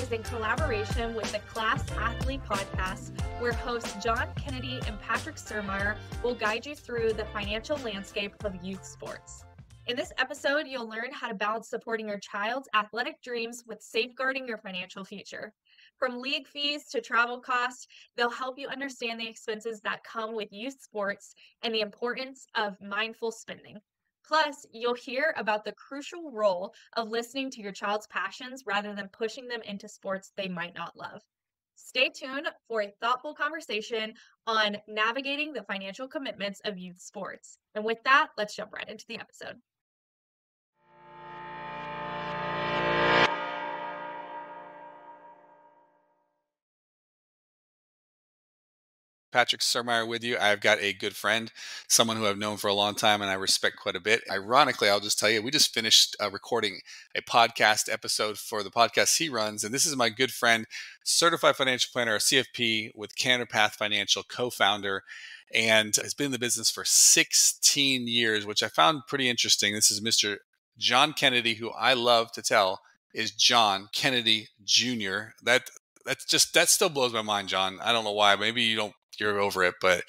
is in collaboration with the Class Athlete podcast, where hosts John Kennedy and Patrick Sirmeyer will guide you through the financial landscape of youth sports. In this episode, you'll learn how to balance supporting your child's athletic dreams with safeguarding your financial future. From league fees to travel costs, they'll help you understand the expenses that come with youth sports and the importance of mindful spending. Plus, you'll hear about the crucial role of listening to your child's passions rather than pushing them into sports they might not love. Stay tuned for a thoughtful conversation on navigating the financial commitments of youth sports. And with that, let's jump right into the episode. Patrick Sirmeyer with you. I've got a good friend, someone who I've known for a long time and I respect quite a bit. Ironically, I'll just tell you, we just finished recording a podcast episode for the podcast he runs. And this is my good friend, certified financial planner, a CFP with Canada Path Financial, co-founder, and has been in the business for 16 years, which I found pretty interesting. This is Mr. John Kennedy, who I love to tell is John Kennedy Jr. That still blows my mind, John. I don't know why. Maybe you're over it, but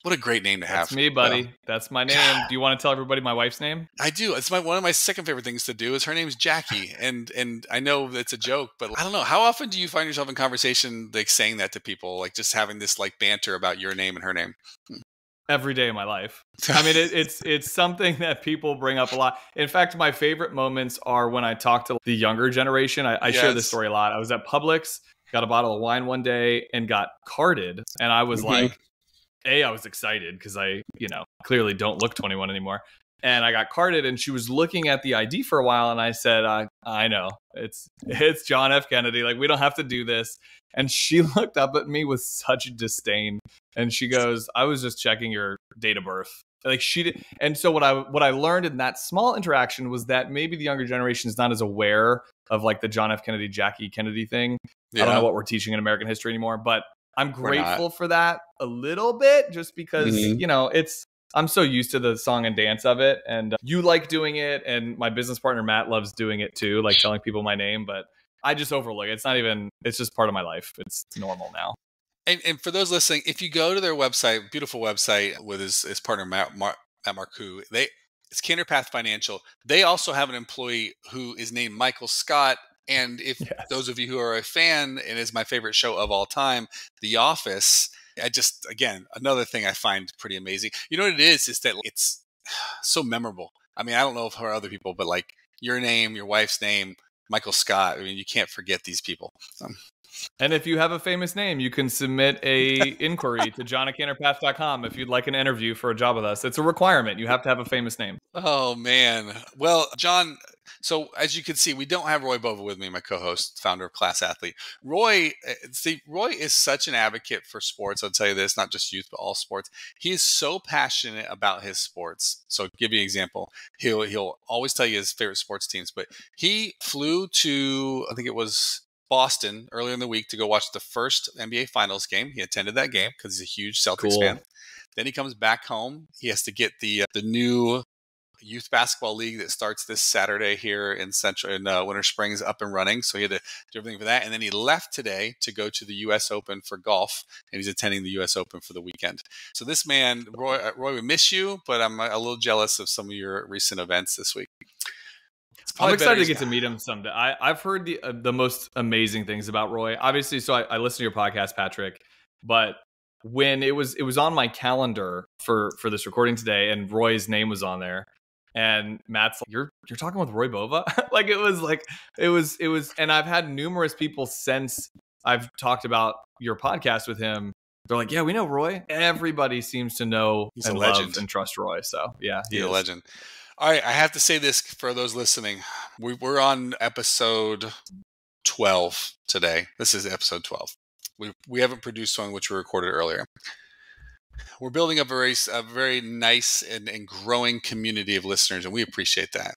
what a great name to have. That's me, buddy. That's my name. Do you want to tell everybody my wife's name? I do. It's one of my second favorite things to do is her name's Jackie. And I know it's a joke, but I don't know. How often do you find yourself in conversation like saying that to people, like just having this like banter about your name and her name? Every day of my life. I mean, it's something that people bring up a lot. In fact, my favorite moments are when I talk to the younger generation. I share this story a lot. I was at Publix, got a bottle of wine one day and got carded. And I was like, I was excited because I, clearly don't look 21 anymore. And I got carded and she was looking at the ID for a while. And I said, I know it's John F. Kennedy. Like, we don't have to do this. And she looked up at me with such disdain. And she goes, I was just checking your date of birth. Like she did. And so what I learned in that small interaction was that maybe the younger generation is not as aware of like the John F. Kennedy, Jackie Kennedy thing. Yeah. I don't know what we're teaching in American history anymore, but I'm grateful for that a little bit just because, I'm so used to the song and dance of it and you like doing it. And my business partner, Matt, loves doing it too, like telling people my name, but I just overlook it. It's just part of my life. It's normal now. And for those listening, if you go to their website, beautiful website with his partner, Matt Marcoux, it's Canada Path Financial. They also have an employee who is named Michael Scott. And if those of you who are a fan, and is my favorite show of all time, The Office, again, another thing I find pretty amazing. You know what it is that it's so memorable. I mean, I don't know for other people, but like your name, your wife's name, Michael Scott, I mean, you can't forget these people. And if you have a famous name, you can submit a inquiry to john@canterpath.com if you'd like an interview for a job with us. It's a requirement. You have to have a famous name. Oh, man. Well, John, so as you can see, we don't have Roy Bova with me, my co-host, founder of Class Athlete. Roy is such an advocate for sports. I'll tell you this, not just youth, but all sports. He is so passionate about his sports. So to give you an example, he'll always tell you his favorite sports teams, but he flew to, I think it was Boston earlier in the week to go watch the first NBA Finals game. He attended that game because he's a huge Celtics fan. Then he comes back home. He has to get the new youth basketball league that starts this Saturday here in Winter Springs up and running. So he had to do everything for that. And then he left today to go to the U.S. Open for golf, and he's attending the U.S. Open for the weekend. So this man, Roy, we miss you, but I'm a little jealous of some of your recent events this week. I'm excited to get to meet him someday. I've heard the most amazing things about Roy. Obviously, so I listen to your podcast, Patrick, but when it was on my calendar for this recording today, and Roy's name was on there, and Matt's like, "You're talking with Roy Bova?" it was, and I've had numerous people since I've talked about your podcast with him. They're like, "Yeah, we know Roy." Everybody seems to know he's and a legend love and trust Roy. So yeah, he's a legend. All right, I have to say this for those listening. We're on episode 12 today. This is episode 12. We haven't produced one, which we recorded earlier. We're building a very nice and growing community of listeners, and we appreciate that.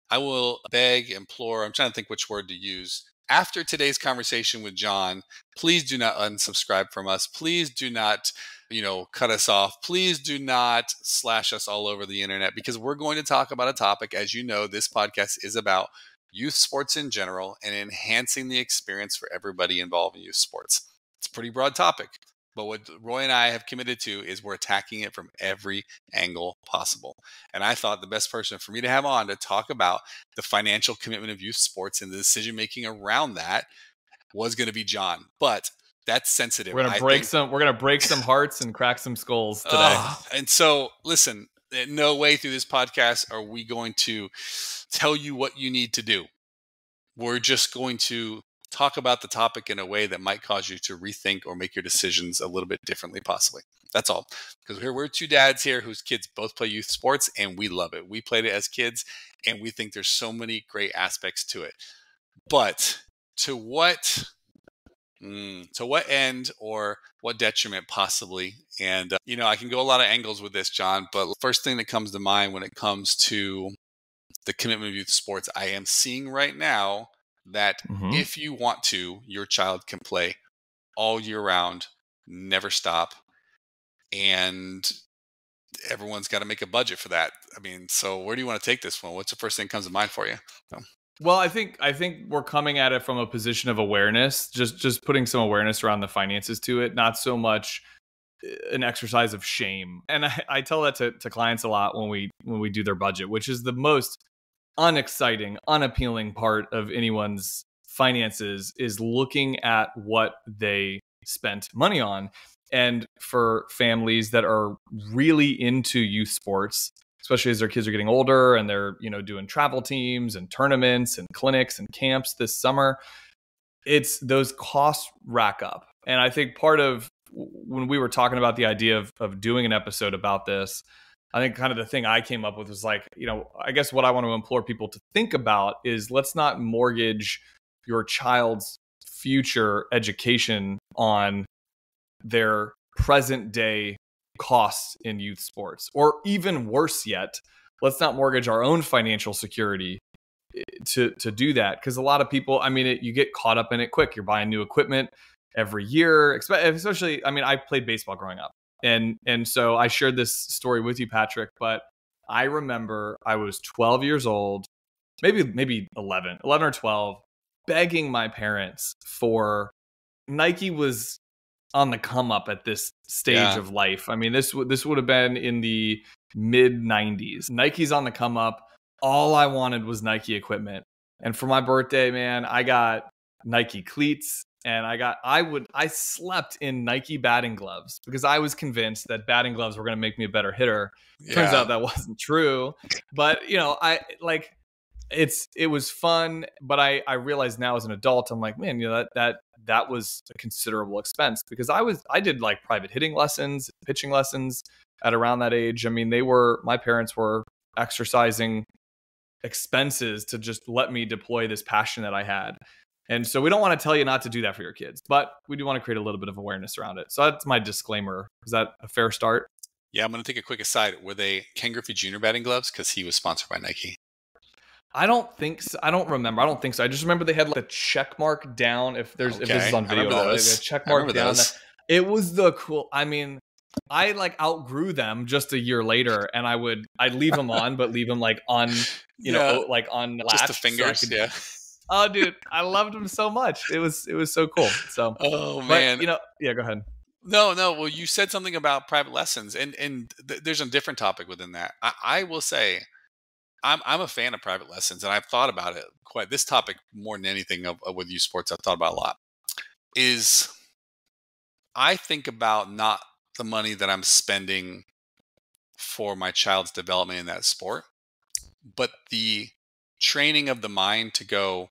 I will beg, implore, I'm trying to think which word to use. After today's conversation with John, please do not unsubscribe from us. Please do not cut us off. Please do not slash us all over the internet, because we're going to talk about a topic. As you know, this podcast is about youth sports in general, and enhancing the experience for everybody involved in youth sports. It's a pretty broad topic, but what Roy and I have committed to is we're attacking it from every angle possible. And I thought the best person for me to have on to talk about the financial commitment of youth sports and the decision-making around that was going to be John. But that's sensitive. We're gonna break some hearts and crack some skulls today. And so, listen, in no way through this podcast are we going to tell you what you need to do. We're just going to talk about the topic in a way that might cause you to rethink or make your decisions a little bit differently, possibly. That's all. Because we're two dads here whose kids both play youth sports, and we love it. We played it as kids, and we think there's so many great aspects to it. But to what end or what detriment possibly? And, I can go a lot of angles with this, John, but the first thing that comes to mind when it comes to the commitment of youth sports, I am seeing right now that if you want to, your child can play all year round, never stop. And everyone's got to make a budget for that. I mean, so where do you want to take this one? What's the first thing that comes to mind for you? Well, I think we're coming at it from a position of awareness, just putting some awareness around the finances to it, not so much an exercise of shame. And I tell that to clients a lot when we do their budget, which is the most unexciting, unappealing part of anyone's finances, is looking at what they spent money on. And for families that are really into youth sports, especially as their kids are getting older and they're, doing travel teams and tournaments and clinics and camps this summer, it's those costs rack up. And I think part of when we were talking about the idea of doing an episode about this, I think kind of the thing I came up with was like, I guess what I want to implore people to think about is let's not mortgage your child's future education on their present day costs in youth sports. Or even worse yet, let's not mortgage our own financial security to do that. Because a lot of people, you get caught up in it quick. You're buying new equipment every year, especially, I played baseball growing up. And so I shared this story with you, Patrick, but I remember I was 12 years old, maybe 11 or 12, begging my parents for Nike was on the come up at this stage of life. This would have been in the mid 90s. Nike's on the come up. All I wanted was Nike equipment. And for my birthday, man, I got Nike cleats. And I slept in Nike batting gloves because I was convinced that batting gloves were going to make me a better hitter. Turns out that wasn't true. But, it was fun. But I realized now as an adult, I'm like, man, that was a considerable expense because I did like private hitting lessons, pitching lessons at around that age. My parents were exercising expenses to just let me deploy this passion that I had. And so we don't want to tell you not to do that for your kids, but we do want to create a little bit of awareness around it. So that's my disclaimer. Is that a fair start? Yeah, I'm going to take a quick aside. Were they Ken Griffey Jr. batting gloves? Because he was sponsored by Nike. I don't think so. I don't remember. I don't think so. I just remember they had like a check mark down. If this is on video, a check mark down. It was the cool. I like outgrew them just a year later, and I'd leave them on, but leave them like on, like on latch, just the fingers. So oh, dude, I loved them so much. It was so cool. So, man, go ahead. No. Well, you said something about private lessons, and there's a different topic within that. I will say, I'm a fan of private lessons, and I've thought about it quite. This topic more than anything with youth sports, I've thought about a lot. Is I think about not the money that I'm spending for my child's development in that sport, but the training of the mind to go.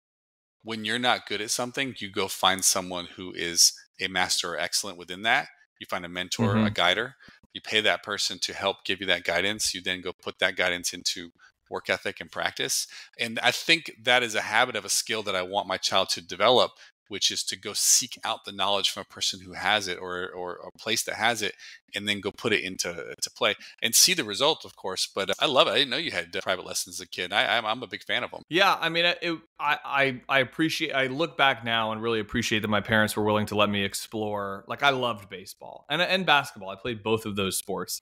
When you're not good at something, you go find someone who is a master or excellent within that. You find a mentor, a guider. You pay that person to help give you that guidance. You then go put that guidance into work ethic and practice. And I think that is a habit of a skill that I want my child to develop, which is to go seek out the knowledge from a person who has it or a place that has it, and then go put it into play and see the result, of course. But I love it. I didn't know you had private lessons as a kid. I'm a big fan of them. Yeah, I appreciate. I look back now and really appreciate that my parents were willing to let me explore. Like I loved baseball and basketball. I played both of those sports.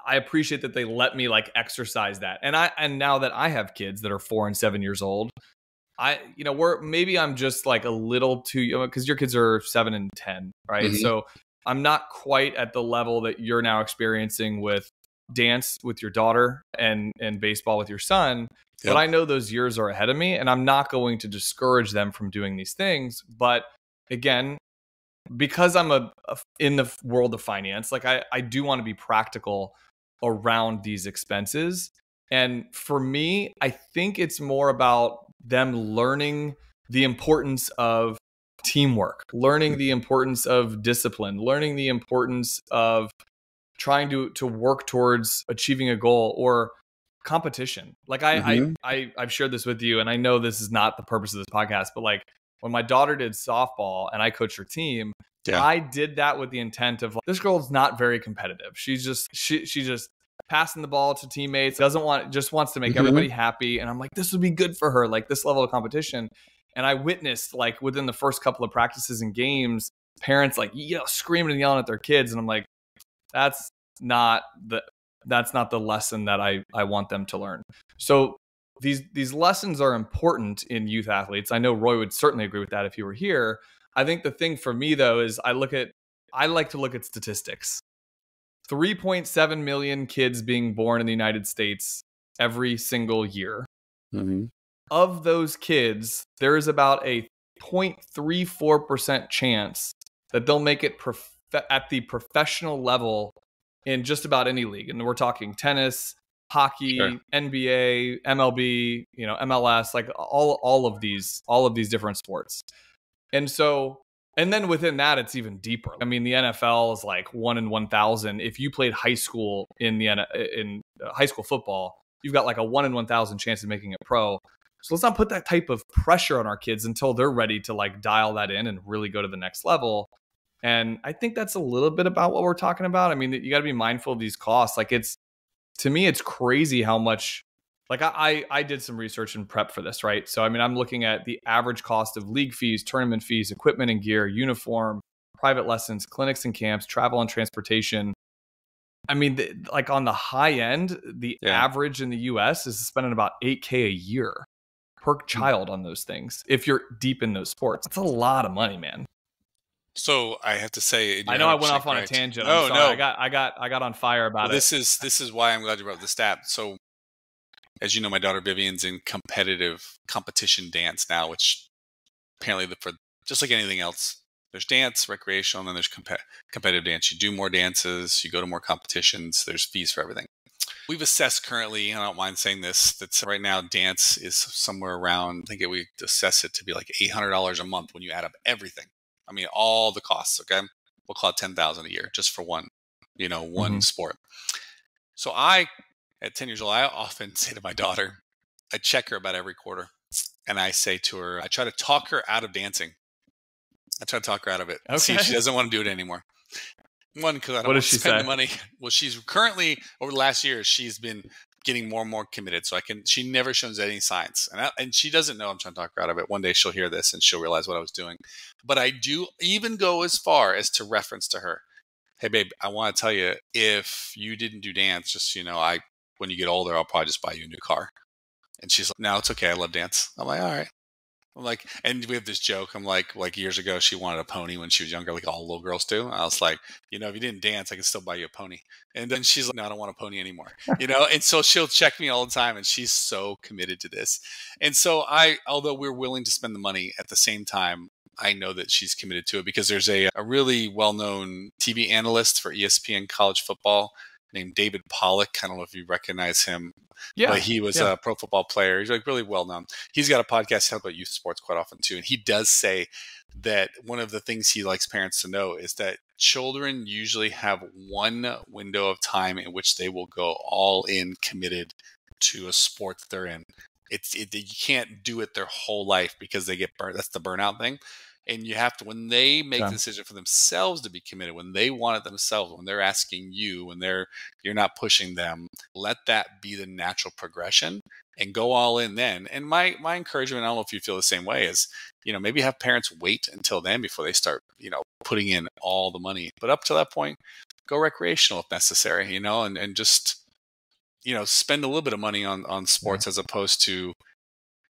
I appreciate that they let me like exercise that. And now that I have kids that are 4 and 7 years old, maybe I'm just like a little too young, because your kids are 7 and 10, right? Mm-hmm. So I'm not quite at the level that you're now experiencing with dance with your daughter and baseball with your son. But I know those years are ahead of me, and I'm not going to discourage them from doing these things. But again, because I'm in the world of finance, like I do want to be practical around these expenses. And for me, I think it's more about them learning the importance of teamwork, learning the importance of discipline, learning the importance of trying to work towards achieving a goal or competition. Like I've shared this with you, and I know this is not the purpose of this podcast, but like when my daughter did softball and I coached her team, I did that with the intent of like, this girl's not very competitive. She's just passing the ball to teammates, just wants to make everybody happy. And I'm like, this would be good for her, like this level of competition. And I witnessed like within the first couple of practices and games, parents like screaming and yelling at their kids. And I'm like, that's not the lesson that I want them to learn. So these lessons are important in youth athletes. I know Roy would certainly agree with that if he were here. I think the thing for me though is I like to look at statistics. 3.7 million kids being born in the United States every single year. Mm-hmm. Of those kids, there is about a 0.34% chance that they'll make it at the professional level in just about any league. And we're talking tennis, hockey, NBA, MLB, MLS, like all of these different sports. And then within that, it's even deeper. I mean, the NFL is like 1 in 1,000. If you played high school in high school football, you've got like a 1 in 1,000 chance of making it pro. So let's not put that type of pressure on our kids until they're ready to like dial that in and really go to the next level. And I think that's a little bit about what we're talking about. I mean, you got to be mindful of these costs. Like to me, it's crazy how much, like I did some research and prep for this, right? So, I mean, I'm looking at the average cost of league fees, tournament fees, equipment and gear, uniform, private lessons, clinics and camps, travel and transportation. I mean, like on the high end, the average in the US is spending about $8,000 a year per child on those things. If you're deep in those sports, that's a lot of money, man. So I have to say, I know I went off on a tangent. I'm sorry. No. I got on fire about it. This is why I'm glad you brought the stat. So, as you know, my daughter Vivian's in competition dance now, which apparently for just like anything else, there's dance, recreational, and then there's competitive dance. You do more dances, you go to more competitions. There's fees for everything. We've assessed currently, and I don't mind saying this, that right now dance is somewhere around, I think we assess it to be like $800 a month when you add up everything. I mean, all the costs, okay? We'll call it $10,000 a year just for one sport. So at 10 years old, I often say to my daughter, I check her about every quarter. And I say to her, I try to talk her out of dancing. I try to talk her out of it. Okay. See, she doesn't want to do it anymore. One, because I don't want to spend the money. Well, she's currently, over the last year, she's been getting more and more committed. So she never shows any signs. And she doesn't know I'm trying to talk her out of it. One day she'll hear this and she'll realize what I was doing. But I do even go as far as to reference to her, hey, babe, I want to tell you, if you didn't do dance, just, when you get older, I'll probably just buy you a new car. And she's like, no, it's okay. I love dance. I'm like, all right. I'm like, and we have this joke. I'm like years ago, she wanted a pony when she was younger, like all little girls do. I was like, if you didn't dance, I could still buy you a pony. And then she's like, no, I don't want a pony anymore. And so she'll check me all the time, and she's so committed to this. And so although we're willing to spend the money, at the same time, I know that she's committed to it, because there's a really well-known TV analyst for ESPN college football named David Pollack. I don't know if you recognize him. Yeah, but he was a pro football player. He's like really well known. He's got a podcast talking about youth sports quite often too. And he does say that one of the things he likes parents to know is that children usually have one window of time in which they will go all in, committed to a sport that they're in. You can't do it their whole life because they get burnt. That's the burnout thing. And you have to, when they make the decision for themselves to be committed, when they want it themselves, when they're asking you, when you're not pushing them, let that be the natural progression and go all in then. And my encouragement, I don't know if you feel the same way, is, maybe have parents wait until then before they start, putting in all the money. But up to that point, go recreational if necessary, and just, spend a little bit of money on sports as opposed to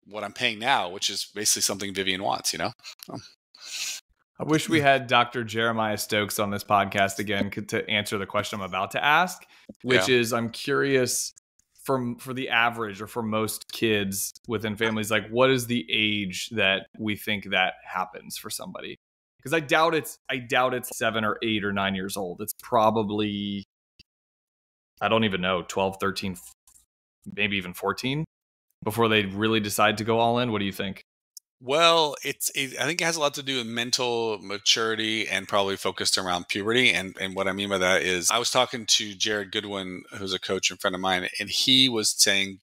what I'm paying now, which is basically something Vivian wants, I wish we had Dr. Jeremiah Stokes on this podcast again to answer the question I'm about to ask, which is, I'm curious for the average or for most kids within families, like what is the age that we think that happens for somebody? Because I doubt it's 7 or 8 or 9 years old. It's probably, I don't even know, 12, 13, maybe even 14 before they really decide to go all in. What do you think? Well, I think it has a lot to do with mental maturity and probably focused around puberty. And what I mean by that is I was talking to Jared Goodwin, who's a coach and friend of mine, and he was saying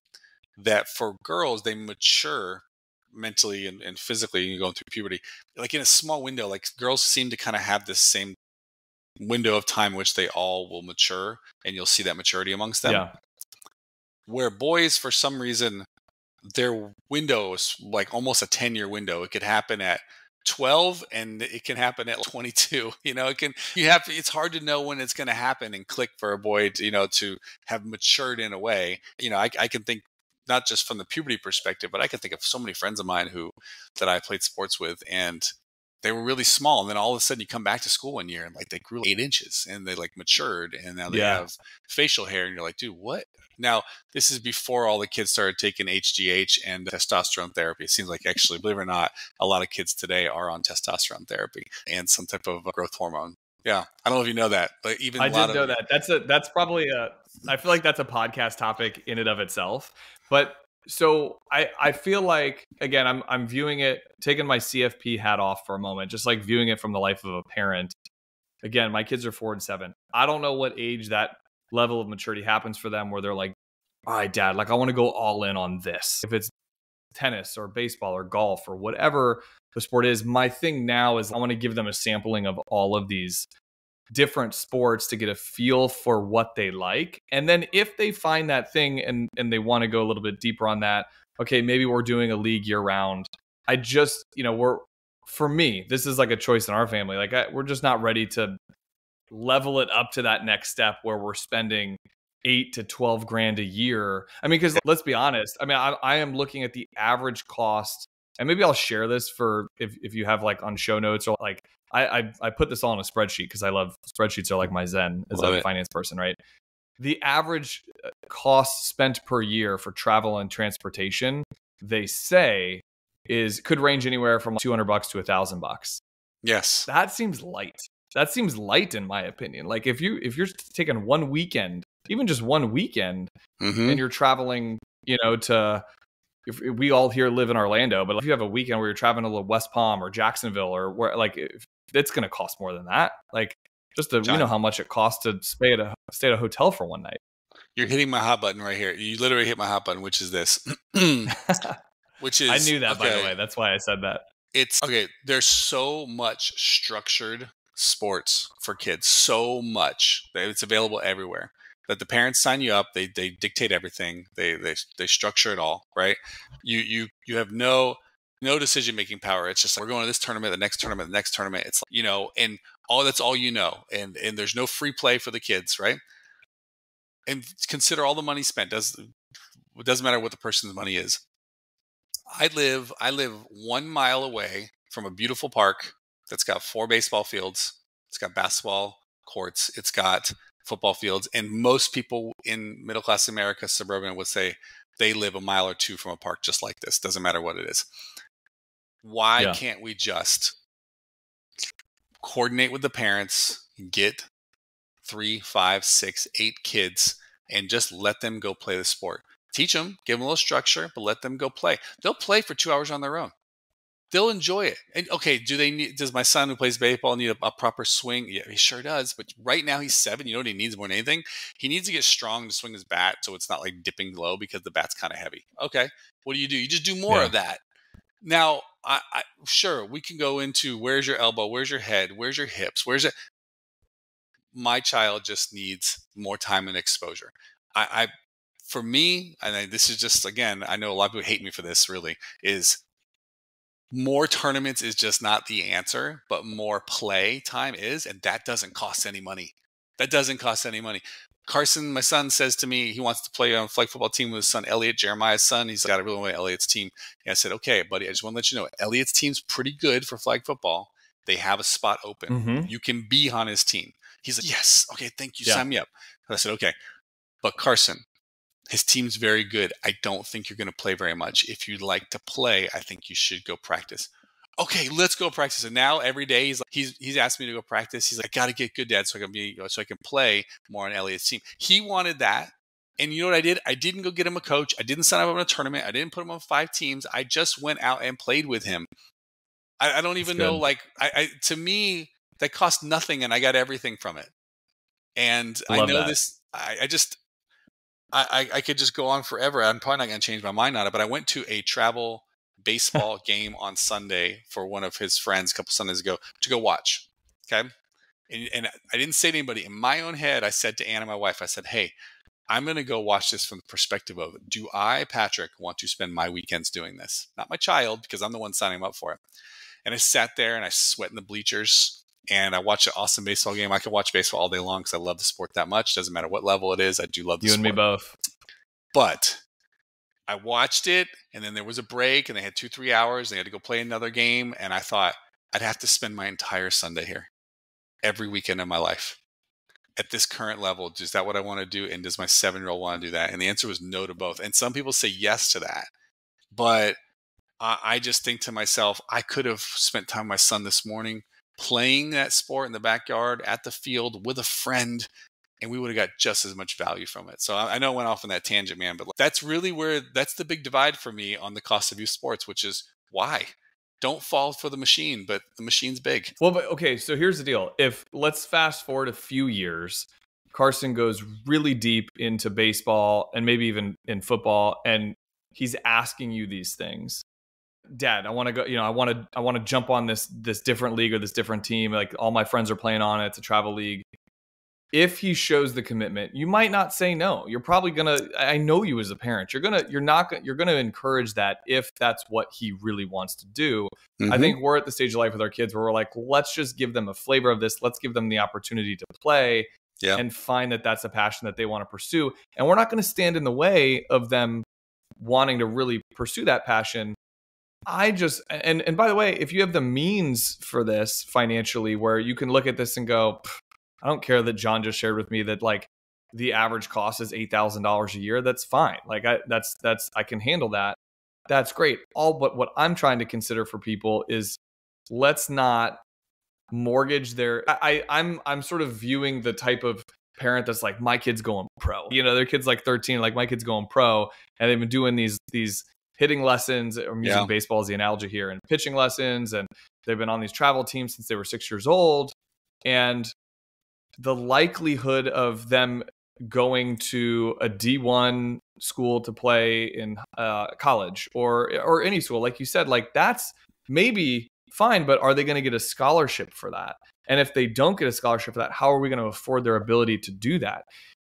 that for girls, they mature mentally and physically going through puberty, like in a small window. Like girls seem to kind of have this same window of time in which they all will mature, and you'll see that maturity amongst them. Yeah. Where boys, for some reason, their window is like almost a 10-year window. It could happen at 12 and it can happen at 22. It's hard to know when it's going to happen and click for a boy to have matured in a way. I can think not just from the puberty perspective, but I can think of so many friends of mine that I played sports with, and they were really small. And then all of a sudden you come back to school one year and like they grew 8 inches and they like matured, and now they have facial hair, and you're like, dude, what? Now, this is before all the kids started taking HGH and testosterone therapy. It seems like, actually, believe it or not, a lot of kids today are on testosterone therapy and some type of growth hormone. Yeah. I don't know if you know that, but even I did know that. That's probably I feel like that's a podcast topic in and of itself. But so I feel like, again, I'm viewing it, taking my CFP hat off for a moment, just like viewing it from the life of a parent. Again, my kids are 4 and 7. I don't know what age that level of maturity happens for them where they're like, all right, dad, like I want to go all in on this. If it's tennis or baseball or golf or whatever the sport is, my thing now is I want to give them a sampling of all of these different sports to get a feel for what they like. And then if they find that thing and they want to go a little bit deeper on that, okay, maybe we're doing a league year round. I just, for me, this is like a choice in our family. Like we're just not ready to level it up to that next step where we're spending 8 to 12 grand a year. I mean, because let's be honest. I mean, I am looking at the average cost, and maybe I'll share this for if you have like on show notes, or like I put this all in a spreadsheet because I love spreadsheets, are like my zen as a finance person, right? The average cost spent per year for travel and transportation, they say, could range anywhere from $200 to $1,000. Yes, that seems light. That seems light in my opinion. Like if you're taking one weekend, even just one weekend, and you're traveling, to, if we all here live in Orlando, but if you have a weekend where you're traveling to West Palm or Jacksonville or where, like, it's going to cost more than that. Like just we know how much it costs to stay at a hotel for one night. You're hitting my hot button right here. You literally hit my hot button, which is this. Which is, I knew that, by the way. That's why I said that. It's okay. There's so much structured sports for kids, so much that it's available everywhere, that the parents sign you up, they dictate everything, they structure it all, right? You have no decision making power. It's just like, we're going to this tournament, the next tournament, the next tournament. It's like, and that's all and there's no free play for the kids, right? And consider all the money spent. It doesn't matter what the person's money is. I live 1 mile away from a beautiful park that's got 4 baseball fields. It's got basketball courts. It's got football fields. And most people in middle-class America, suburban, would say they live a mile or 2 from a park just like this. Doesn't matter what it is. Why can't we just coordinate with the parents, get 3, 5, 6, 8 kids, and just let them go play the sport? Teach them, give them a little structure, but let them go play. They'll play for 2 hours on their own. They'll enjoy it. And okay, does my son who plays baseball need a proper swing? Yeah, he sure does. But right now he's 7. You know what he needs more than anything? He needs to get strong to swing his bat so it's not like dipping low because the bat's kind of heavy. Okay, what do? You just do more of that. Now, I sure, we can go into where's your elbow, where's your head, where's your hips, where's it? My child just needs more time and exposure. For me, and this is just, again, I know a lot of people hate me for this, really, is more tournaments is just not the answer, but more play time is, and that doesn't cost any money. That doesn't cost any money. Carson, my son, says to me he wants to play on a flag football team with his son, Elliot, Jeremiah's son. He's got to really want Elliot's team. And I said, okay, buddy, I just want to let you know, Elliot's team's pretty good for flag football. They have a spot open. You can be on his team. He's like, yes. Okay, thank you. Sign me up. And I said, okay. But Carson, his team's very good. I don't think you're going to play very much. If you'd like to play, I think you should go practice. Okay, let's go practice. And now every day he's asked me to go practice. He's like, I got to get good, Dad, so I can play more on Elliot's team. He wanted that. And you know what I did? I didn't go get him a coach. I didn't sign up on a tournament. I didn't put him on 5 teams. I just went out and played with him. I don't even know, to me, that cost nothing and I got everything from it. And I know that. This, I could just go on forever. I'm probably not going to change my mind on it, but I went to a travel baseball game on Sunday for one of his friends a couple Sundays ago to go watch. Okay. And I didn't say to anybody. In my own head, I said to Anna, my wife, I said, hey, I'm going to go watch this from the perspective of, do I, Patrick, want to spend my weekends doing this? Not my child, because I'm the one signing him up for it. And I sat there and I sweat in the bleachers and I watched an awesome baseball game. I could watch baseball all day long because I love the sport that much. Doesn't matter what level it is. I do love the sport. You and me both. But I watched it and then there was a break and they had 2-3 hours. They had to go play another game. And I thought I'd have to spend my entire Sunday here every weekend of my life. At this current level, is that what I want to do? And does my 7-year-old want to do that? And the answer was no to both. And some people say yes to that. But I just think to myself, I could have spent time with my son this morning playing that sport in the backyard at the field with a friend, and we would have got just as much value from it. So I know I went off on that tangent, man, but that's really that's the big divide for me on the cost of youth sports, which is why. Don't fall for the machine, but the machine's big. Well, but okay, so here's the deal. Let's fast forward a few years, Carson goes really deep into baseball and maybe even in football, and he's asking you these things. Dad, I want to go, I want to jump on this different league or this different team. Like all my friends are playing on it. It's a travel league. If he shows the commitment, you might not say no. You're probably I know you as a parent, you're going to encourage that if that's what he really wants to do. I think we're at the stage of life with our kids where we're like, let's just give them a flavor of this. Let's give them the opportunity to play and find that that's a passion that they want to pursue. And we're not going to stand in the way of them wanting to really pursue that passion. And by the way, if you have the means for this financially, where you can look at this and go, I don't care that John just shared with me that like the average cost is $8,000 a year. That's fine. Like I can handle that. That's great. But what I'm trying to consider for people is let's not mortgage their. I'm sort of viewing the type of parent that's like, my kid's going pro. Their kid's like 13, like my kid's going pro, and they've been doing these hitting lessons. I'm using baseball as the analogy here, and pitching lessons, and they've been on these travel teams since they were 6 years old. And the likelihood of them going to a D1 school to play in college or any school, like you said, like that's maybe fine, but are they going to get a scholarship for that? And if they don't get a scholarship for that, how are we going to afford their ability to do that?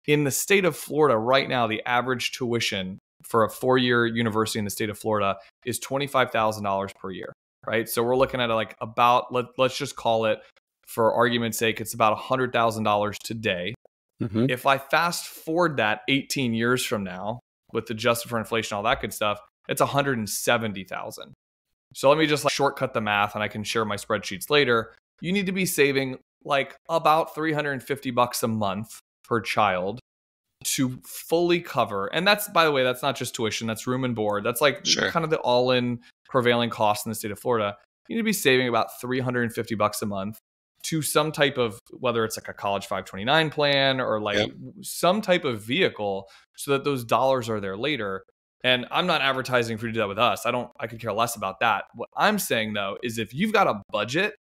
In the state of Florida right now, the average tuition for a 4-year university in the state of Florida is $25,000 per year, right? So we're looking at like let's just call it, for argument's sake, it's about $100,000 today. If I fast forward that 18 years from now, with adjusted for inflation, all that good stuff, it's $170,000. So let me just shortcut the math, and I can share my spreadsheets later. You need to be saving like about $350 a month per child to fully cover. And that's, by the way, that's not just tuition, that's room and board. That's like kind of the all-in prevailing cost in the state of Florida. You need to be saving about $350 a month to some type of, whether it's like a college 529 plan or like some type of vehicle, so that those dollars are there later. And I'm not advertising for you to do that with us. I could care less about that. What I'm saying though, is if you've got a budget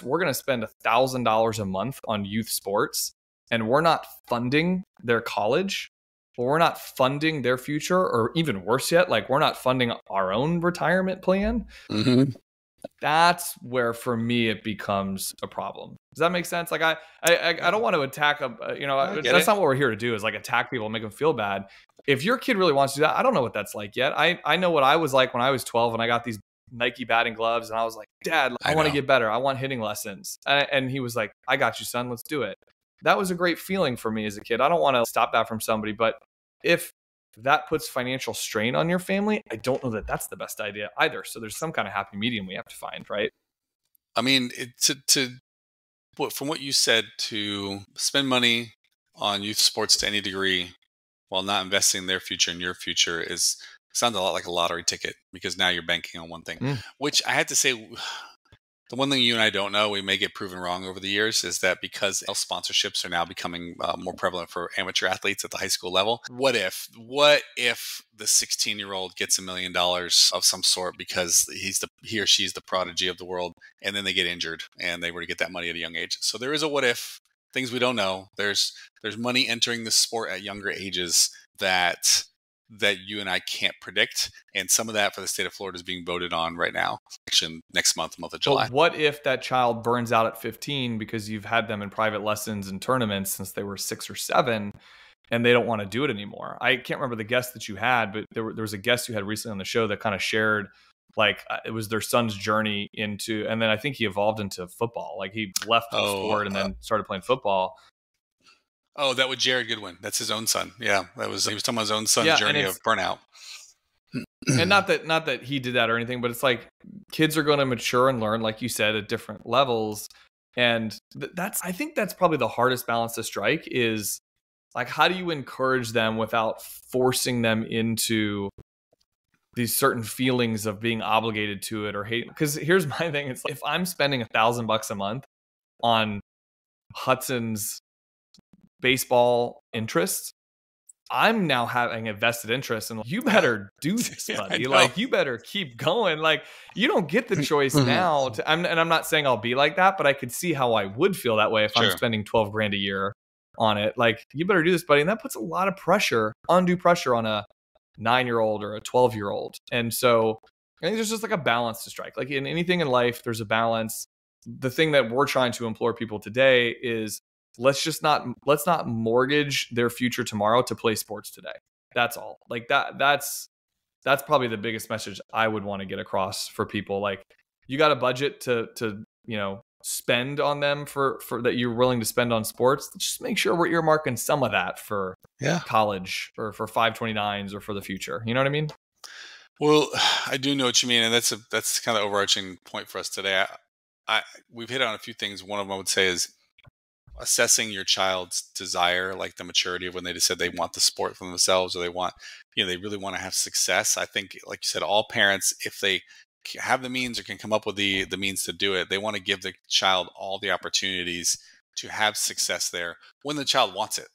we're going to spend $1,000 a month on youth sports, and we're not funding their college, or we're not funding their future, or even worse yet, like we're not funding our own retirement plan. That's where, for me, it becomes a problem. Does that make sense? Like I don't want to attack that's not what we're here to do, is like attack people and make them feel bad. If your kid really wants to do that, I don't know what that's like yet. I know what I was like when I was 12 and I got these Nike batting gloves, and I was like, Dad, I want to get better. I want hitting lessons. And he was like, I got you, son. Let's do it. that was a great feeling for me as a kid. I don't want to stop that from somebody, but if that puts financial strain on your family, I don't know that that's the best idea either. So there's some kind of happy medium we have to find, right? I mean, from what you said, to spend money on youth sports to any degree while not investing in their future and your future sounds a lot like a lottery ticket, because now you're banking on one thing, which I had to say, the one thing you and I don't know, we may get proven wrong over the years, is that because sponsorships are now becoming more prevalent for amateur athletes at the high school level, what if the 16-year-old gets $1 million of some sort because he or she's the prodigy of the world, and then they get injured and they were to get that money at a young age? So there is a what if, things we don't know. There's money entering the sport at younger ages that you and I can't predict. And some of that for the state of Florida is being voted on right now, actually next month of July. But what if that child burns out at 15 because you've had them in private lessons and tournaments since they were 6 or 7 and they don't want to do it anymore? I can't remember the guest that you had, but there was a guest you had recently on the show that kind of shared, like, it was their son's journey into, and then I think he evolved into football. Like, he left the sport and then started playing football. Oh, that was Jared Goodwin. That's his own son. Yeah, he was talking about his own son's journey of burnout. And not that he did that or anything, but it's like kids are going to mature and learn, like you said, at different levels. And I think that's probably the hardest balance to strike, is like, how do you encourage them without forcing them into these certain feelings of being obligated to it or hate? Because here's my thing. It's like, if I'm spending $1,000 a month on Hudson's baseball interests, I'm now having a vested interest in, you better do this, buddy. Like, you better keep going. Like, you don't get the choice now and I'm not saying I'll be like that, but I could see how I would feel that way if I'm spending $12,000 a year on it. Like, you better do this, buddy. And that puts a lot of pressure, undue pressure, on a 9-year-old or a 12-year-old. And so I think there's just like a balance to strike. Like in anything in life, there's a balance. The thing that we're trying to implore people today is, let's not mortgage their future tomorrow to play sports today. That's all. Like that's probably the biggest message I would want to get across for people. Like, you got a budget to spend on them for that you're willing to spend on sports. Just make sure we're earmarking some of that for college or for 529s or for the future. You know what I mean? Well, I do know what you mean, and that's kind of the overarching point for us today. We've hit on a few things. One of them I would say is assessing your child's desire, like the maturity of when they just said they want the sport for themselves, or they want, they really want to have success. I think, like you said, all parents, if they have the means or can come up with the means to do it, they want to give the child all the opportunities to have success there when the child wants it.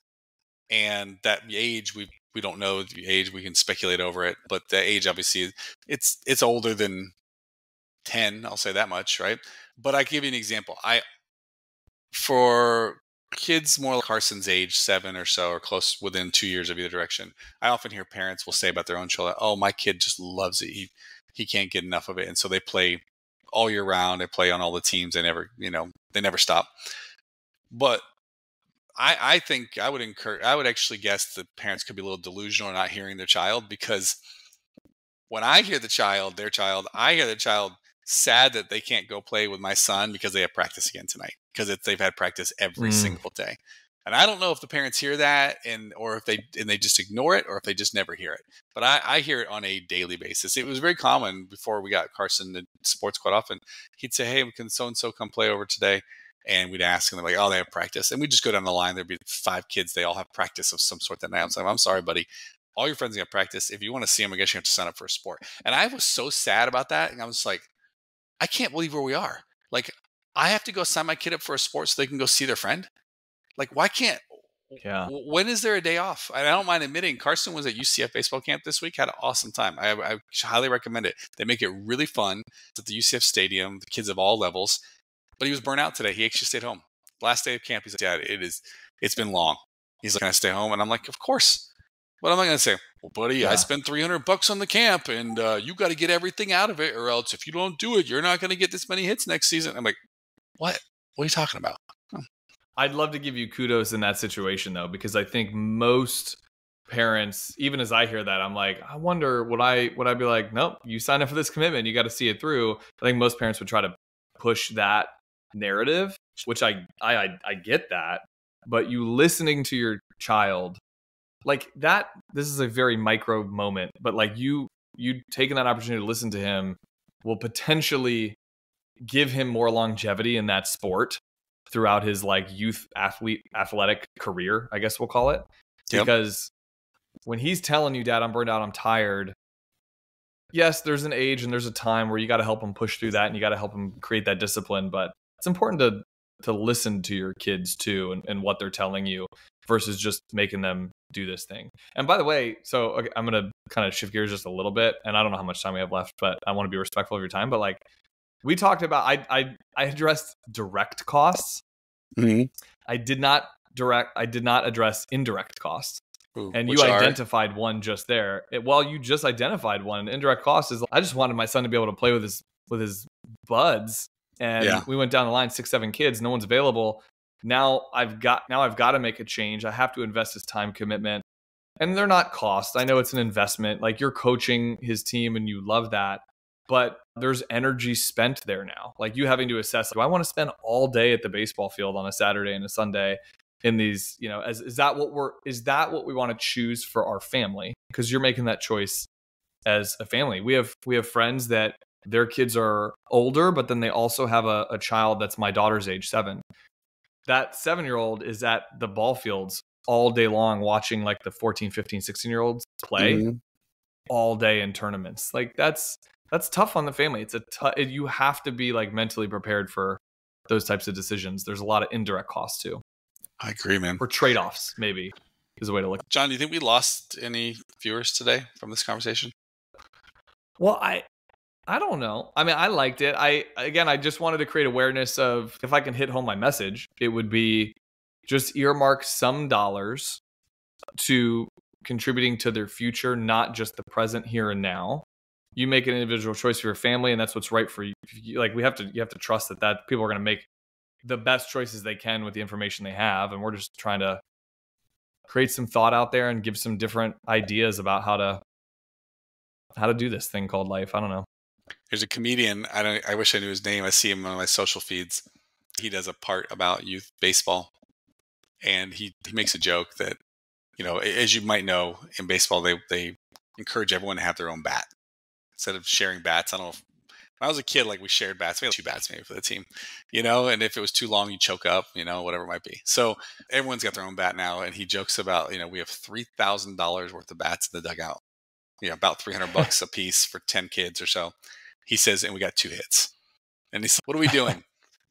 And that age, we don't know the age, we can speculate over it, but the age, obviously, it's older than 10, I'll say that much, right? But I give you an example. For kids more like Carson's age, 7 or so, or close within 2 years of either direction, I often hear parents will say about their own children, "Oh, my kid just loves it. He can't get enough of it." And so they play all year round. They play on all the teams. They never stop. But I think I would actually guess that parents could be a little delusional in not hearing their child, because when I hear their child, I hear the child sad that they can't go play with my son because they have practice again tonight, because they've had practice every single day. And I don't know if the parents hear that or if they just ignore it, or if they just never hear it. But I hear it on a daily basis. It was very common before we got Carson to sports quite often. He'd say, "Hey, can so-and-so come play over today?" And we'd ask, and they're like, "Oh, they have practice." And we'd just go down the line. There'd be 5 kids. They all have practice of some sort that night. I'm sorry, buddy. All your friends have practice. If you want to see them, I guess you have to sign up for a sport. And I was so sad about that. And I was like, I can't believe where we are. Like, I have to go sign my kid up for a sport so they can go see their friend. Like, why can't? Yeah. When is there a day off? I don't mind admitting, Carson was at UCF baseball camp this week. Had an awesome time. I highly recommend it. They make it really fun. It's at the UCF stadium. The kids of all levels. But he was burnt out today. He actually stayed home. Last day of camp, he's like, "Dad, it's been long." He's like, "Can I stay home?" And I'm like, "Of course." What am I going to say? "Well, buddy, I spent $300 on the camp, and you got to get everything out of it, or else if you don't do it, you're not going to get this many hits next season." I'm like, "What? What are you talking about?" I'd love to give you kudos in that situation, though, because I think most parents, even as I hear that, I'm like, I wonder, would I be like, "Nope, you signed up for this commitment, you got to see it through." I think most parents would try to push that narrative, which I get that. but you listening to your child like that. This is a very micro moment, but like you taking that opportunity to listen to him will potentially give him more longevity in that sport throughout his like youth athletic career, I guess we'll call it. Because when he's telling you, Dad, I'm burned out, I'm tired. Yes, there's an age and there's a time where you got to help him push through that and you got to help him create that discipline. But it's important to listen to your kids too and what they're telling you versus just making them do this thing. And by the way, so okay, I'm going to kind of shift gears just a little bit. And I don't know how much time we have left, but I want to be respectful of your time. But like we talked about, I addressed direct costs. Mm-hmm. I did not address indirect costs. Ooh, and you identified one just there. You just identified one. Indirect cost is I just wanted my son to be able to play with his buds. And we went down the line, 6-7 kids, no one's available. Now I've got to make a change. I have to invest his time commitment. And they're not costs. I know it's an investment. Like you're coaching his team and you love that. But there's energy spent there now. Like you having to assess, do I want to spend all day at the baseball field on a Saturday and a Sunday? In these, is that what we want to choose for our family? Because you're making that choice as a family. We have friends that their kids are older, but then they also have a child that's my daughter's age, 7. That 7-year-old is at the ball fields all day long watching like the 14, 15, 16-year-olds play all day in tournaments. Like that's tough on the family. You have to be like mentally prepared for those types of decisions. There's a lot of indirect costs too. I agree, man. Or trade-offs, maybe, is a way to look. John, do you think we lost any viewers today from this conversation? Well, I don't know. I mean, I liked it. I just wanted to create awareness of, if I can hit home my message, it would be just earmark some dollars to contributing to their future, not just the present here and now. You make an individual choice for your family, and that's what's right for you. Like you have to trust that people are going to make the best choices they can with the information they have. And we're just trying to create some thought out there and give some different ideas about how to do this thing called life. I don't know. There's a comedian. I wish I knew his name. I see him on my social feeds. He does a part about youth baseball. And he makes a joke that, as you might know, in baseball, they encourage everyone to have their own bat instead of sharing bats. I don't know if, when I was a kid, like we shared bats. We had 2 bats maybe for the team, and if it was too long, you choke up, whatever it might be. So everyone's got their own bat now. And he jokes about, we have $3,000 worth of bats in the dugout. About $300 a piece for 10 kids or so. He says, and we got 2 hits. And he's like, what are we doing?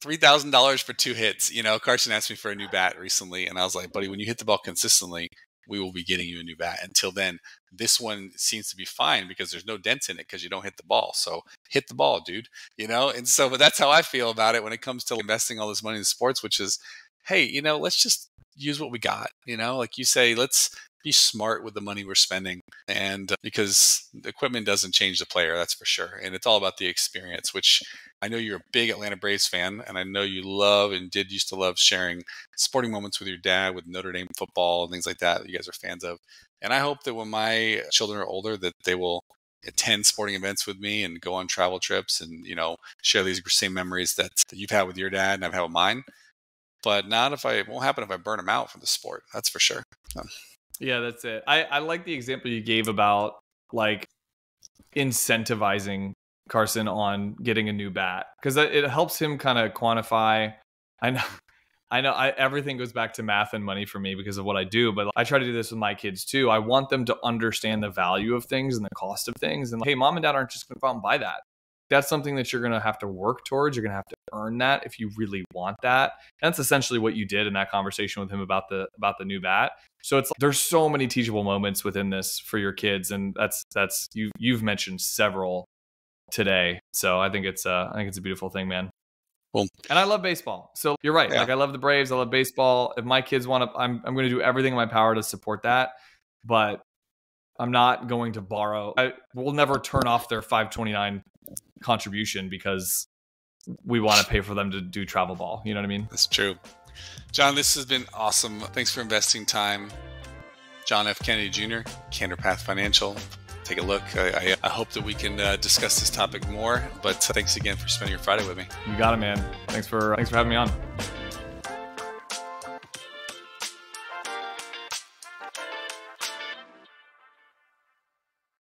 $3,000 for 2 hits. Carson asked me for a new bat recently. And I was like, buddy, when you hit the ball consistently, we will be getting you a new bat. Until then, this one seems to be fine because there's no dents in it because you don't hit the ball. So hit the ball, dude. But that's how I feel about it when it comes to investing all this money in sports, which is, hey, let's just use what we got. Like you say, let's be smart with the money we're spending. And because the equipment doesn't change the player, that's for sure. And it's all about the experience, which I know you're a big Atlanta Braves fan, and I know you love and used to love sharing sporting moments with your dad with Notre Dame football and things like that you guys are fans of. And I hope that when my children are older, that they will attend sporting events with me and go on travel trips and, share these same memories that you've had with your dad and I've had with mine. But it won't happen if I burn them out from the sport. That's for sure. Yeah, that's it. I like the example you gave about like incentivizing Carson on getting a new bat, because it helps him kind of quantify. I know everything goes back to math and money for me because of what I do, but I try to do this with my kids too. I want them to understand the value of things and the cost of things. And hey, mom and dad aren't just going to go out and buy that. That's something that you're going to have to work towards. You're going to have to earn that if you really want that. And that's essentially what you did in that conversation with him about the new bat. So it's there's so many teachable moments within this for your kids, and that's you've mentioned several today. So I think it's a beautiful thing, man. Cool. And I love baseball. So you're right. Yeah. Like I love the Braves. I love baseball. If my kids want to, I'm going to do everything in my power to support that. But I'm not going to borrow. We'll never turn off their $5.29 contribution because we want to pay for them to do travel ball. You know what I mean? That's true. John, this has been awesome. Thanks for investing time. John F. Kennedy Jr., Candor Path Financial. Take a look. I hope that we can discuss this topic more, but thanks again for spending your Friday with me. You got it, man. Thanks for having me on.